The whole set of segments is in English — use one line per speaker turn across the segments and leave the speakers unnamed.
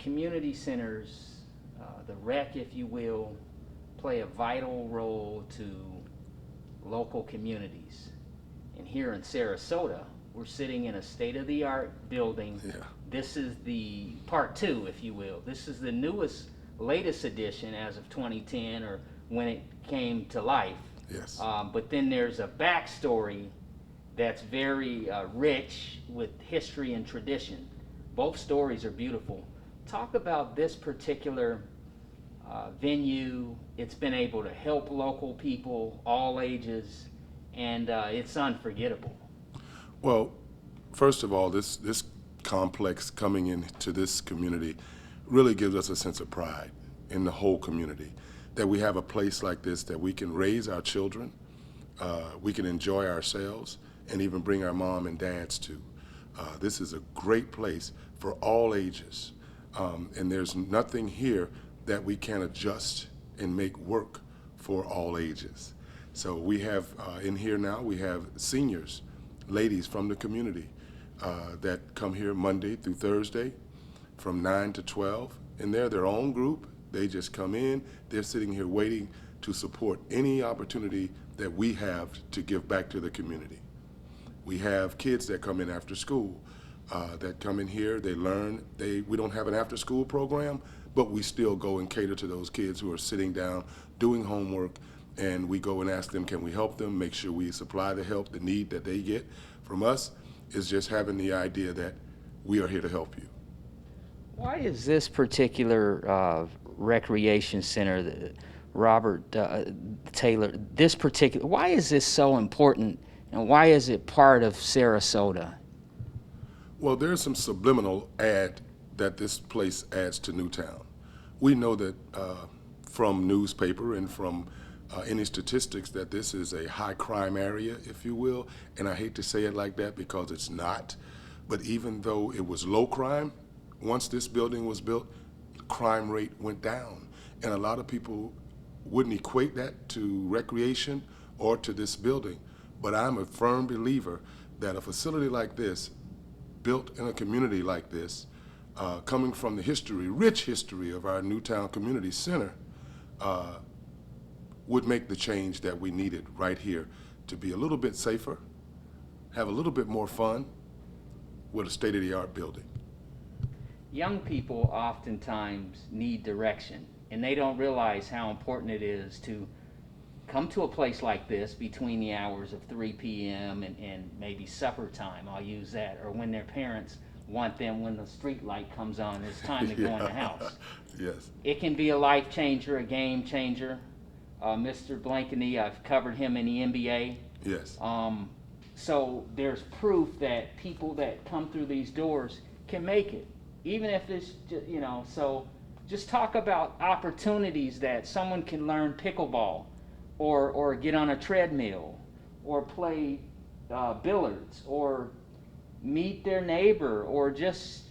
community centers, the rec, if you will, play a vital role to local communities. And here in Sarasota, we're sitting in a state-of-the-art building.
Yeah.
This is the part two, if you will. This is the latest edition as of 2010, or when it came to life.
Yes.
But then there's a backstory that's very rich with history and tradition. Both stories are beautiful. Talk about this particular venue. It's been able to help local people, all ages, and it's unforgettable.
Well, first of all, this complex coming into this community really gives us a sense of pride in the whole community, that we have a place like this that we can raise our children, we can enjoy ourselves, and even bring our mom and dads to. This is a great place for all ages, and there's nothing here that we can't adjust and make work for all ages. So we have in here now, we have seniors, ladies from the community that come here Monday through Thursday from 9 to 12, and they're their own group. They just come in, they're sitting here waiting to support any opportunity that we have to give back to the community. We have kids that come in after school, that come in here, they learn. We don't have an after school program, but we still go and cater to those kids who are sitting down, doing homework, and we go and ask them, can we help them, make sure we supply the help, the need that they get from us, is just having the idea that we are here to help you.
Why is this particular recreation center, Robert Taylor, why is this so important, and why is it part of Sarasota?
Well, there's some subliminal ad that this place adds to Newtown. We know that from newspaper and from any statistics that this is a high crime area, if you will, and I hate to say it like that because it's not, but even though it was low crime, once this building was built, crime rate went down, and a lot of people wouldn't equate that to recreation or to this building, but I'm a firm believer that a facility like this, built in a community like this, coming from the history, rich history of our Newtown Community Center, would make the change that we needed right here to be a little bit safer, have a little bit more fun with a state-of-the-art building.
Young people oftentimes need direction, and they don't realize how important it is to come to a place like this between the hours of 3 p.m. and maybe supper time, I'll use that, or when their parents want them, when the street light comes on, it's time to go in the house.
Yes.
It can be a life changer, a game changer. Mr. Blankeny, I've covered him in the NBA.
Yes.
So there's proof that people that come through these doors can make it, even if it's, so just talk about opportunities that someone can learn pickleball or get on a treadmill or play billiards or meet their neighbor or just,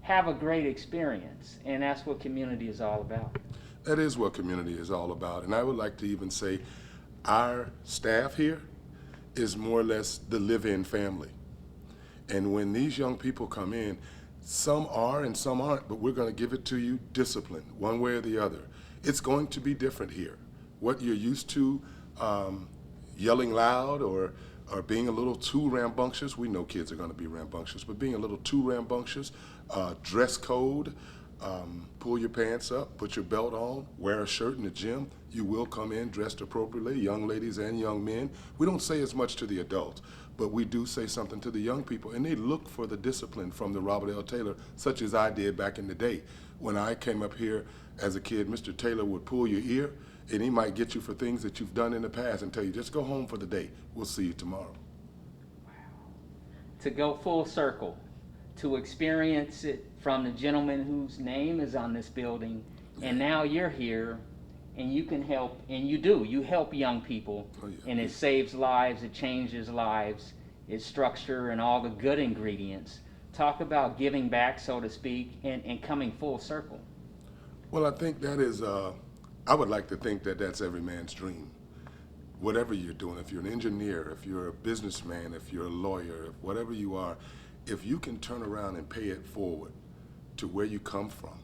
have a great experience. And that's what community is all about.
That is what community is all about. And I would like to even say our staff here is more or less the live-in family. And when these young people come in, some are and some aren't, but we're going to give it to you disciplined, one way or the other. It's going to be different here. What you're used to, yelling loud or being a little too rambunctious, we know kids are going to be rambunctious, but being a little too rambunctious, dress code, pull your pants up, put your belt on, wear a shirt in the gym. You will come in dressed appropriately, young ladies and young men. We don't say as much to the adults, but we do say something to the young people, and they look for the discipline from the Robert L. Taylor, such as I did back in the day. When I came up here as a kid, Mr. Taylor would pull your ear, and he might get you for things that you've done in the past and tell you, just go home for the day. We'll see you tomorrow.
Wow. To go full circle, to experience it from the gentleman whose name is on this building, and now you're here, and you can help, and you help young people, and it saves lives, it changes lives, it's structure and all the good ingredients. Talk about giving back, so to speak, and coming full circle.
Well, I think that is, I would like to think that that's every man's dream. Whatever you're doing, if you're an engineer, if you're a businessman, if you're a lawyer, if whatever you are, if you can turn around and pay it forward to where you come from.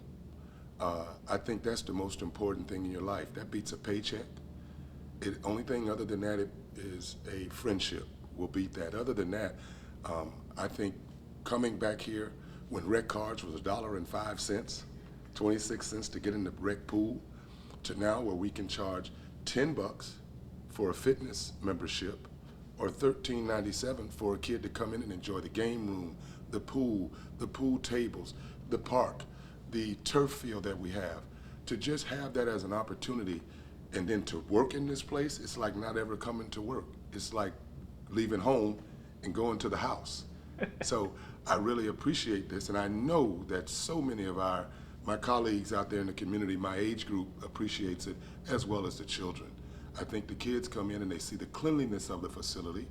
I think that's the most important thing in your life. That beats a paycheck. Only thing other than that is a friendship will beat that. Other than that, I think coming back here when rec cards was $1.05, 26 cents to get in the rec pool, to now where we can charge $10 for a fitness membership or $13.97 for a kid to come in and enjoy the game room, the pool tables, the park, the turf field that we have. To just have that as an opportunity and then to work in this place, it's like not ever coming to work. It's like leaving home and going to the house. So I really appreciate this, and I know that so many of my colleagues out there in the community, my age group, appreciates it, as well as the children. I think the kids come in and they see the cleanliness of the facility,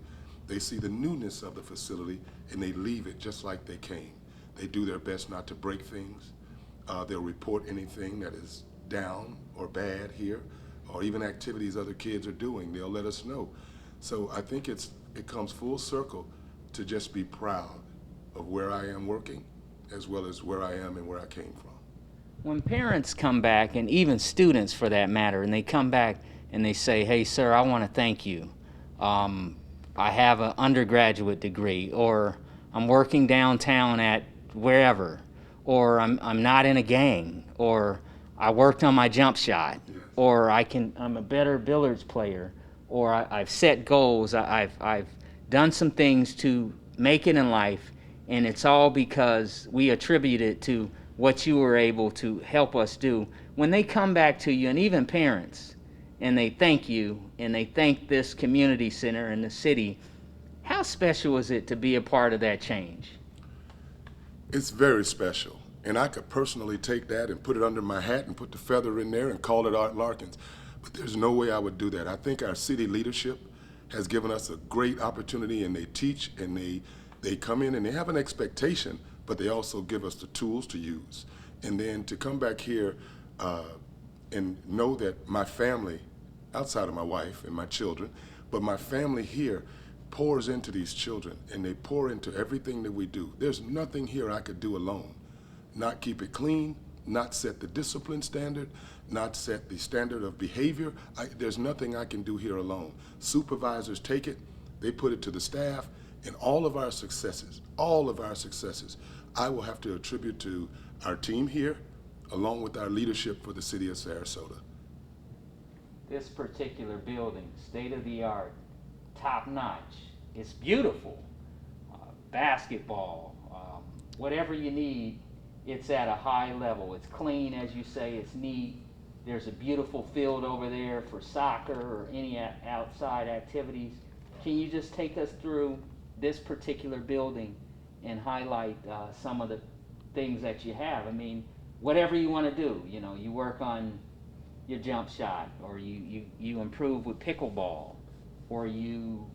they see the newness of the facility, and they leave it just like they came. They do their best not to break things. They'll report anything that is down or bad here, or even activities other kids are doing. They'll let us know. So I think it comes full circle to just be proud of where I am working, as well as where I am and where I came from.
When parents come back, and even students for that matter, and they come back and they say, hey sir, I want to thank you. I have an undergraduate degree, or I'm working downtown at wherever, or I'm not in a gang, or I worked on my jump shot,
Yes.
or I'm a better billiards player, or I've set goals, I've done some things to make it in life, and it's all because we attribute it to what you were able to help us do. When they come back to you, and even parents, and they thank you, and they thank this community center and the city, how special is it to be a part of that change?
It's very special, and I could personally take that and put it under my hat and put the feather in there and call it Art Larkins, but there's no way I would do that. I think our city leadership has given us a great opportunity, and they teach, and they come in and they have an expectation, but they also give us the tools to use. And then to come back here and know that my family, outside of my wife and my children, but my family here pours into these children, and they pour into everything that we do. There's nothing here I could do alone. Not keep it clean, not set the discipline standard, not set the standard of behavior. There's nothing I can do here alone. Supervisors take it, they put it to the staff, and all of our successes, I will have to attribute to our team here, along with our leadership for the city of Sarasota.
This particular building, state-of-the-art, top-notch, it's beautiful. Basketball, whatever you need, it's at a high level. It's clean, as you say, it's neat. There's a beautiful field over there for soccer or any outside activities. Can you just take us through this particular building and highlight some of the things that you have? I mean, whatever you want to do, you know, you work on your jump shot, or you improve with pickleball, or you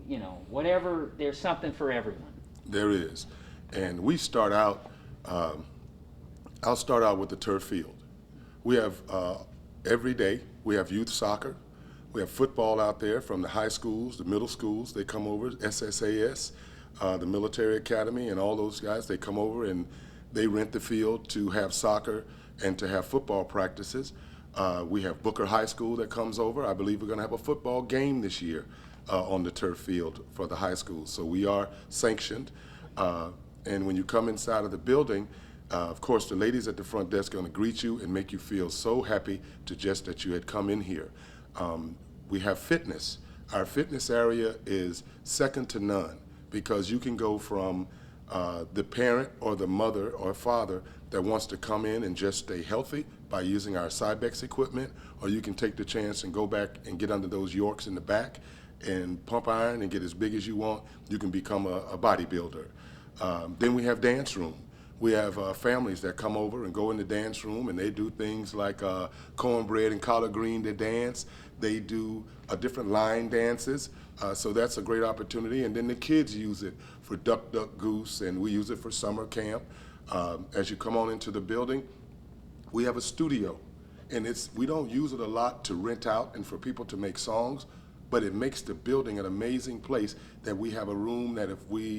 know, whatever, there's something for everyone.
There is. And we start out, I'll start out with the turf field. We have, every day, we have youth soccer. We have football out there from the high schools, the middle schools. They come over, SSAS, the military academy, and all those guys, they come over and they rent the field to have soccer and to have football practices. We have Booker High School that comes over. I believe we're going to have a football game this year on the turf field for the high school. So we are sanctioned. And when you come inside of the building, of course, the ladies at the front desk are going to greet you and make you feel so happy that you had come in here. We have fitness. Our fitness area is second to none, because you can go from the parent or the mother or father that wants to come in and just stay healthy by using our Cybex equipment, or you can take the chance and go back and get under those Yorks in the back and pump iron and get as big as you want. You can become a bodybuilder. Then we have dance room. We have families that come over and go in the dance room, and they do things like cornbread and collard green to dance. They do different line dances, so that's a great opportunity. And then the kids use it for Duck, Duck, Goose, and we use it for summer camp. As you come on into the building, we have a studio, and we don't use it a lot to rent out and for people to make songs, but it makes the building an amazing place that we have a room that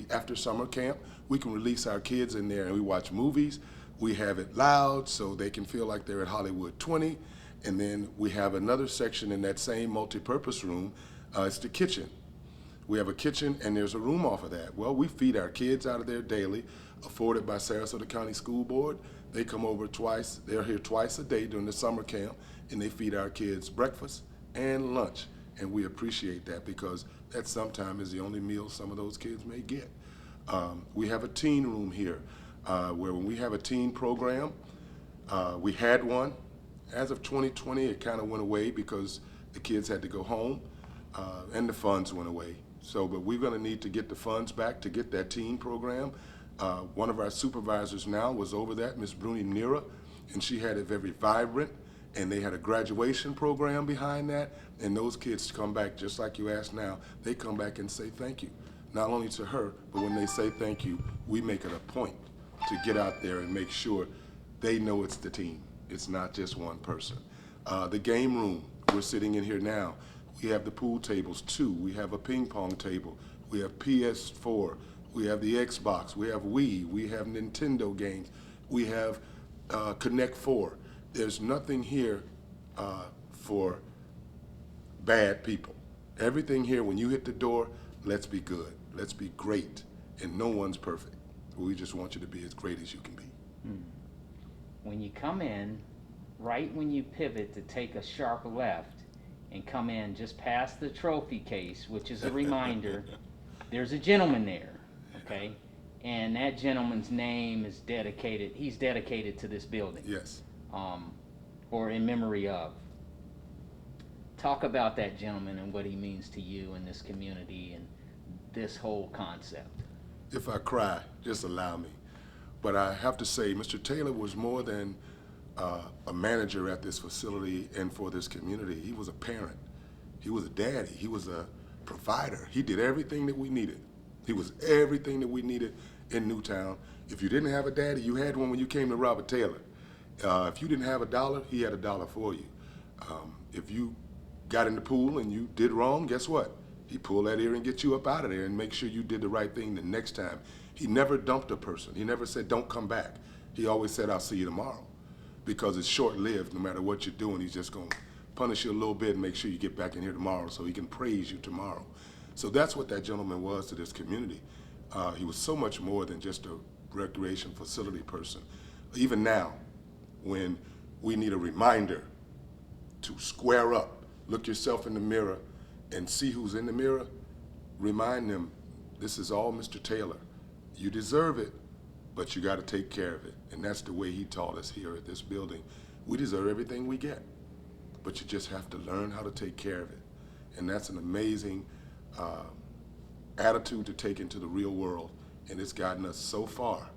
after summer camp, we can release our kids in there and we watch movies, We have it loud so they can feel like they're at Hollywood 20. And then we have another section in that same multi-purpose room. It's the kitchen. We have a kitchen and there's a room off of that. Well, we feed our kids out of there daily, afforded by Sarasota County School Board. They come over twice, they're here twice a day during the summer camp, and they feed our kids breakfast and lunch. And we appreciate that because that sometimes is the only meal some of those kids may get. We have a teen room here where when we have a teen program, we had one. As of 2020, it kind of went away because the kids had to go home and the funds went away. But we're going to need to get the funds back to get that teen program. One of our supervisors now was over that, Miss Bruni Nira, and she had it very vibrant, and they had a graduation program behind that, and those kids come back, just like you asked now, they come back and say thank you. Not only to her, but when they say thank you, we make it a point to get out there and make sure they know it's the team. It's not just one person. The game room, we're sitting in here now. We have the pool tables too. We have a ping pong table. We have PS4. We have the Xbox. We have Wii. We have Nintendo games. We have Connect 4. There's nothing here for bad people. Everything here, when you hit the door, let's be good. Let's be great. And no one's perfect. We just want you to be as great as you can be.
When you come in, right when you pivot to take a sharp left and come in just past the trophy case, which is a reminder, there's a gentleman there, okay? And that gentleman's name is dedicated, he's dedicated to this building.
Yes.
Or in memory of. Talk about that gentleman and what he means to you and this community and this whole concept.
If I cry, just allow me. But I have to say, Mr. Taylor was more than a manager at this facility and for this community. He was a parent. He was a daddy. He was a provider. He did everything that we needed. He was everything that we needed in Newtown. If you didn't have a daddy, you had one when you came to Robert Taylor. If you didn't have $1, he had $1 for you. If you got in the pool and you did wrong, guess what? He pulled that ear and get you up out of there and make sure you did the right thing the next time. He never dumped a person. He never said, don't come back. He always said, I'll see you tomorrow. Because it's short-lived. No matter what you're doing, he's just going to punish you a little bit and make sure you get back in here tomorrow so he can praise you tomorrow. So that's what that gentleman was to this community. He was so much more than just a recreation facility person. Even now, when we need a reminder to square up, look yourself in the mirror and see who's in the mirror, remind them, this is all Mr. Taylor. You deserve it, but you got to take care of it. And that's the way he taught us here at this building. We deserve everything we get, but you just have to learn how to take care of it. And that's an amazing attitude to take into the real world, and it's gotten us so far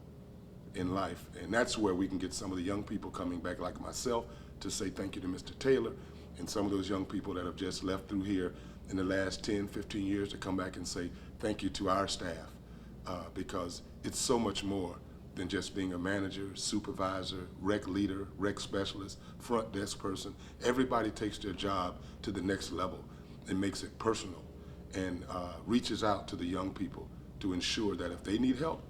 in life. And that's where we can get some of the young people coming back like myself to say thank you to Mr. Taylor, and some of those young people that have just left through here in the last 10, 15 years to come back and say thank you to our staff, because it's so much more than just being a manager, supervisor, rec leader, rec specialist, front desk person. Everybody takes their job to the next level and makes it personal and reaches out to the young people to ensure that if they need help,